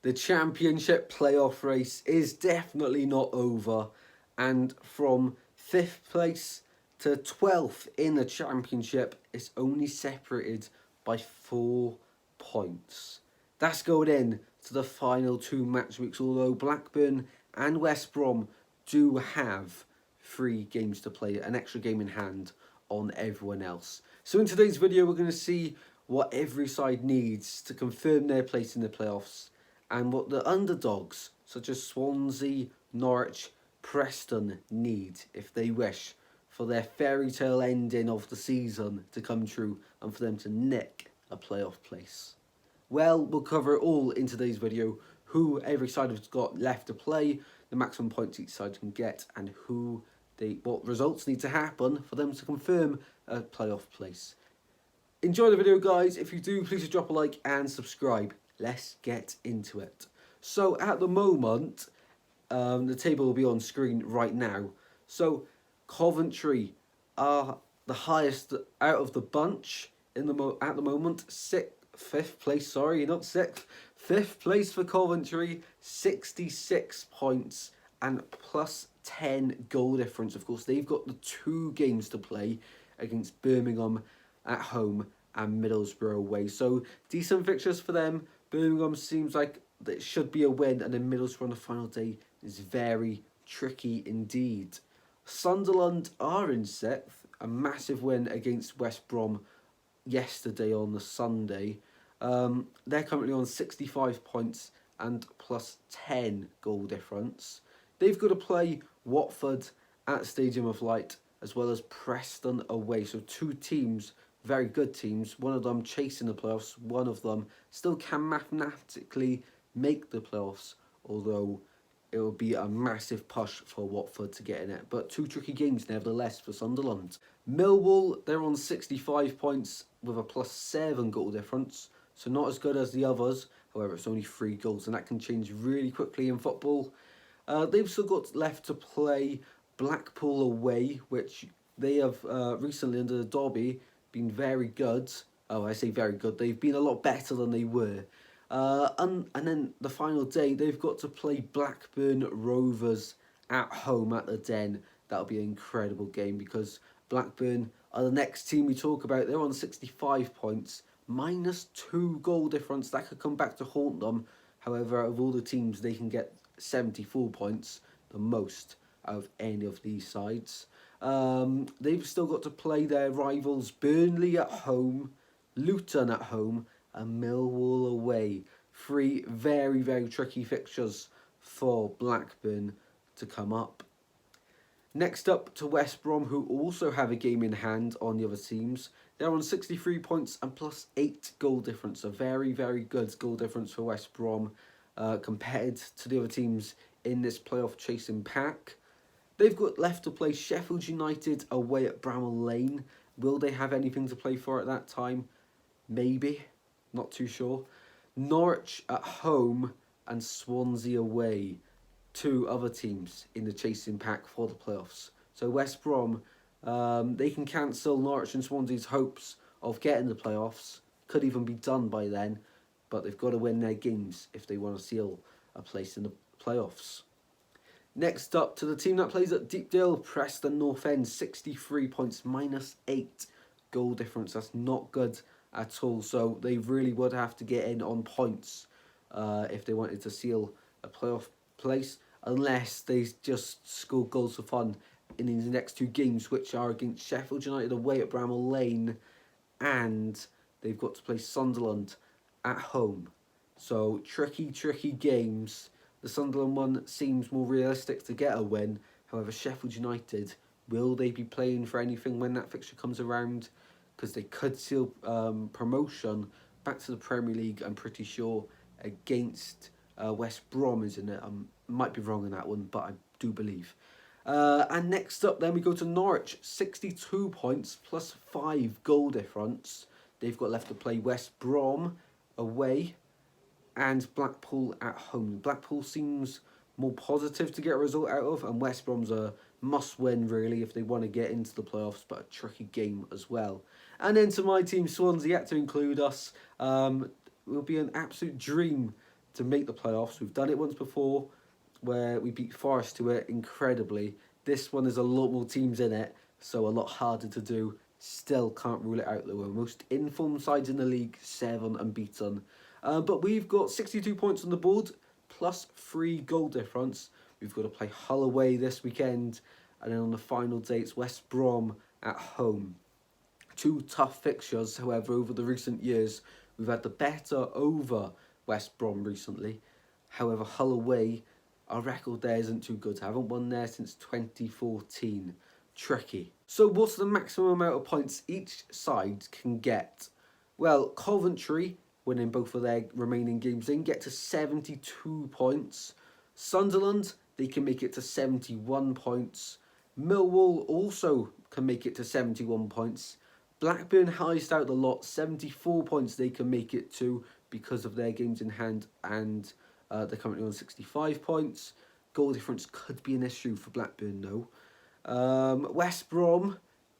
The championship playoff race is definitely not over, and from 5th place to 12th in the championship is only separated by 4 points. That's going in to the final 2 match weeks, although Blackburn and West Brom do have 3 games to play, an extra game in hand on everyone else. So in today's video, we're going to see what every side needs to confirm their place in the playoffs, and what the underdogs such as Swansea, Norwich, Preston need if they wish for their fairy tale ending of the season to come true and for them to nick a playoff place. Well, we'll cover it all in today's video: who every side has got left to play, the maximum points each side can get, and what results need to happen for them to confirm a playoff place. Enjoy the video, guys. If you do, please drop a like and subscribe. Let's get into it. So at the moment, the table will be on screen right now. So Coventry are the highest out of the bunch at the moment. Fifth place. Sorry, not sixth. 5th place for Coventry, 66 points and plus 10 goal difference. Of course, they've got the 2 games to play against Birmingham at home and Middlesbrough away. So decent fixtures for them. Birmingham seems like it should be a win, and then Middlesbrough on the final day is very tricky indeed. Sunderland are in 6th, a massive win against West Brom yesterday on the Sunday. They're currently on 65 points and plus 10 goal difference. They've got to play Watford at Stadium of Light as well as Preston away. So 2 teams, very good teams. One of them chasing the playoffs. One of them still can mathematically make the playoffs, although it will be a massive push for Watford to get in it. But 2 tricky games nevertheless for Sunderland. Millwall, they're on 65 points with a plus 7 goal difference. So not as good as the others. However, it's only 3 goals, and that can change really quickly in football. They've still got left to play Blackpool away, which they have recently under the Derby been very good. Oh, I say very good. They've been a lot better than they were. And then the final day, they've got to play Blackburn Rovers at home at the Den. That'll be an incredible game because Blackburn are the next team we talk about. They're on 65 points, minus 2 goal difference. That could come back to haunt them. However, of all the teams, they can get 74 points, the most out of any of these sides. They've still got to play their rivals Burnley at home, Luton at home, and Millwall away. 3 very, very tricky fixtures for Blackburn to come up. Next up to West Brom, who also have a game in hand on the other teams. They're on 63 points and plus 8 goal difference. A very, very good goal difference for West Brom compared to the other teams in this playoff chasing pack. They've got left to play Sheffield United away at Bramall Lane. Will they have anything to play for at that time? Maybe. Not too sure. Norwich at home and Swansea away. 2 other teams in the chasing pack for the playoffs. So West Brom, they can cancel Norwich and Swansea's hopes of getting the playoffs. Could even be done by then. But they've got to win their games if they want to seal a place in the playoffs. Next up to the team that plays at Deepdale, Preston North End, 63 points, minus 8 goal difference. That's not good at all. So they really would have to get in on points if they wanted to seal a playoff place, unless they just score goals for fun in these next 2 games, which are against Sheffield United away at Bramall Lane, and they've got to play Sunderland at home. So tricky games. The Sunderland one seems more realistic to get a win. However, Sheffield United, will they be playing for anything when that fixture comes around? Because they could seal promotion back to the Premier League, I'm pretty sure, against West Brom, isn't it? I might be wrong on that one, but I do believe. And next up, then we go to Norwich, 62 points, plus 5 goal difference. They've got left to play West Brom away and Blackpool at home. Blackpool seems more positive to get a result out of, and West Brom's a must-win, really, if they want to get into the playoffs, but a tricky game as well. And then to my team, Swansea, yet to include us. It will be an absolute dream to make the playoffs. We've done it once before where we beat Forest to it incredibly. This one is a lot more teams in it, so a lot harder to do. Still can't rule it out though. We're most informed sides in the league, 7 unbeaten. But we've got 62 points on the board, plus 3 goal difference. We've got to play Hull away this weekend, and then on the final day it's West Brom at home. 2 tough fixtures, however, over the recent years. We've had the better over West Brom recently. However, Hull away, our record there isn't too good. I haven't won there since 2014. Tricky. So what's the maximum amount of points each side can get? Well, Coventry, winning both of their remaining games, they can get to 72 points. Sunderland, they can make it to 71 points. Millwall also can make it to 71 points. Blackburn highest out the lot, 74 points they can make it to because of their games in hand, and they're currently on 65 points. Goal difference could be an issue for Blackburn though. West Brom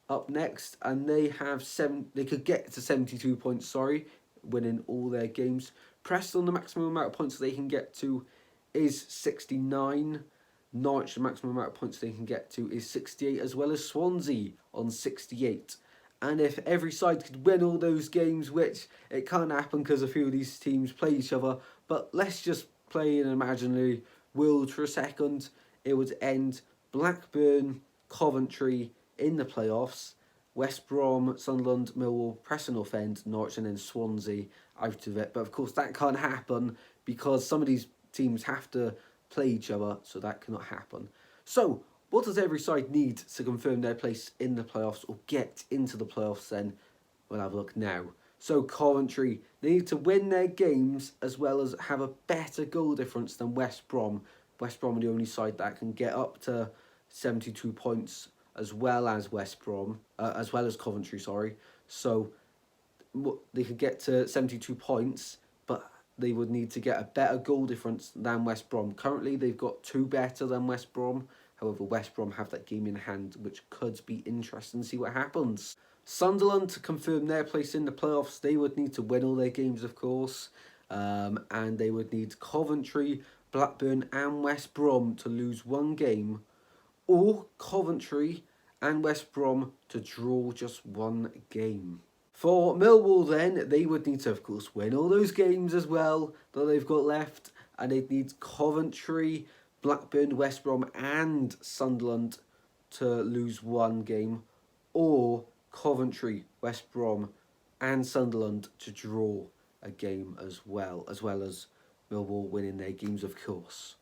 up next, and they have they could get to 72 points, sorry, winning all their games. Preston, the maximum amount of points they can get to is 69. Norwich, the maximum amount of points they can get to is 68, as well as Swansea on 68. And if every side could win all those games, which it can't happen because a few of these teams play each other, but let's just play an imaginary world for a second, it would end Blackburn, Coventry in the playoffs, West Brom, Sunderland, Millwall, Preston North End, Norwich, and then Swansea out of it. But of course that can't happen because some of these teams have to play each other, so that cannot happen. So what does every side need to confirm their place in the playoffs or get into the playoffs then? We'll have a look now. So Coventry, they need to win their games as well as have a better goal difference than West Brom. West Brom are the only side that can get up to 72 points as well as West Brom, as well as Coventry, sorry. So they could get to 72 points, but they would need to get a better goal difference than West Brom. Currently, they've got 2 better than West Brom. However, West Brom have that game in hand, which could be interesting to see what happens. Sunderland, to confirm their place in the playoffs, they would need to win all their games, of course. And they would need Coventry, Blackburn and West Brom to lose 1 game, or Coventry and West Brom to draw just 1 game. For Millwall then, they would need to, of course, win all those games as well that they've got left, and they'd need Coventry, Blackburn, West Brom and Sunderland to lose 1 game, or Coventry, West Brom and Sunderland to draw a game as well as Millwall winning their games, of course.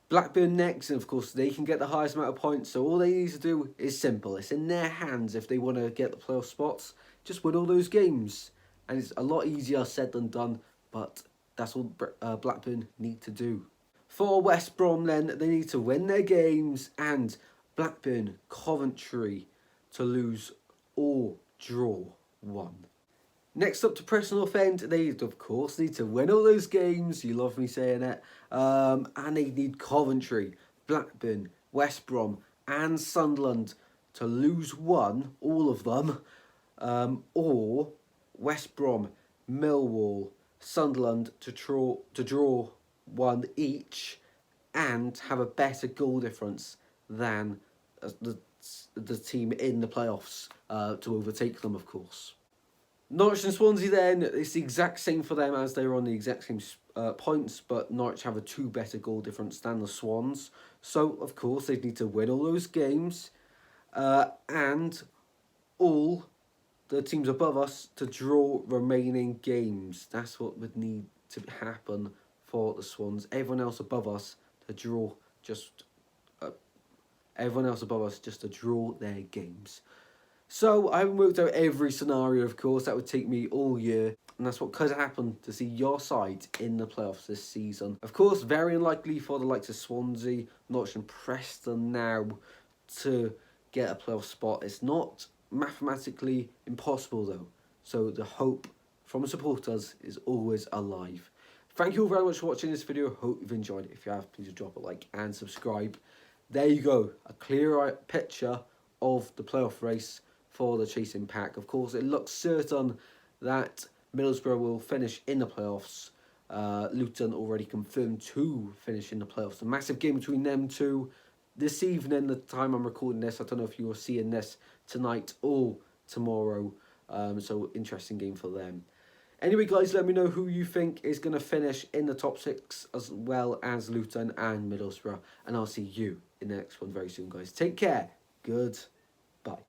Blackburn next, and of course they can get the highest amount of points, so all they need to do is simple. It's in their hands if they want to get the playoff spots. Just win all those games. And it's a lot easier said than done, but that's all Blackburn need to do. For West Brom then, they need to win their games, and Blackburn, Coventry to lose or draw 1. Next up to Preston North End, they of course need to win all those games, you love me saying it, and they need Coventry, Blackburn, West Brom and Sunderland to lose 1, all of them, or West Brom, Millwall, Sunderland to draw 1 each and have a better goal difference than the team in the playoffs to overtake them, of course. Norwich and Swansea then, it's the exact same for them as they're on the exact same points, but Norwich have a 2 better goal difference than the Swans. So, of course, they need to win all those games and all the teams above us to draw remaining games. That's what would need to happen for the Swans. Everyone else above us to draw just to draw their games. So I haven't worked out every scenario, of course. That would take me all year, and that's what could happen to see your side in the playoffs this season. Of course, very unlikely for the likes of Swansea, Norwich and Preston now to get a playoff spot. It's not mathematically impossible though, so the hope from supporters is always alive. Thank you all very much for watching this video. Hope you've enjoyed it. If you have, please drop a like and subscribe. There you go, a clear picture of the playoff race for the Chasing Pack. Of course, it looks certain that Middlesbrough will finish in the playoffs, Luton already confirmed to finish in the playoffs. A massive game between them two this evening, the time I'm recording this. I don't know if you're seeing this tonight or tomorrow. So interesting game for them. Anyway, guys, let me know who you think is going to finish in the top 6, as well as Luton and Middlesbrough. And I'll see you in the next one very soon, guys. Take care. Good.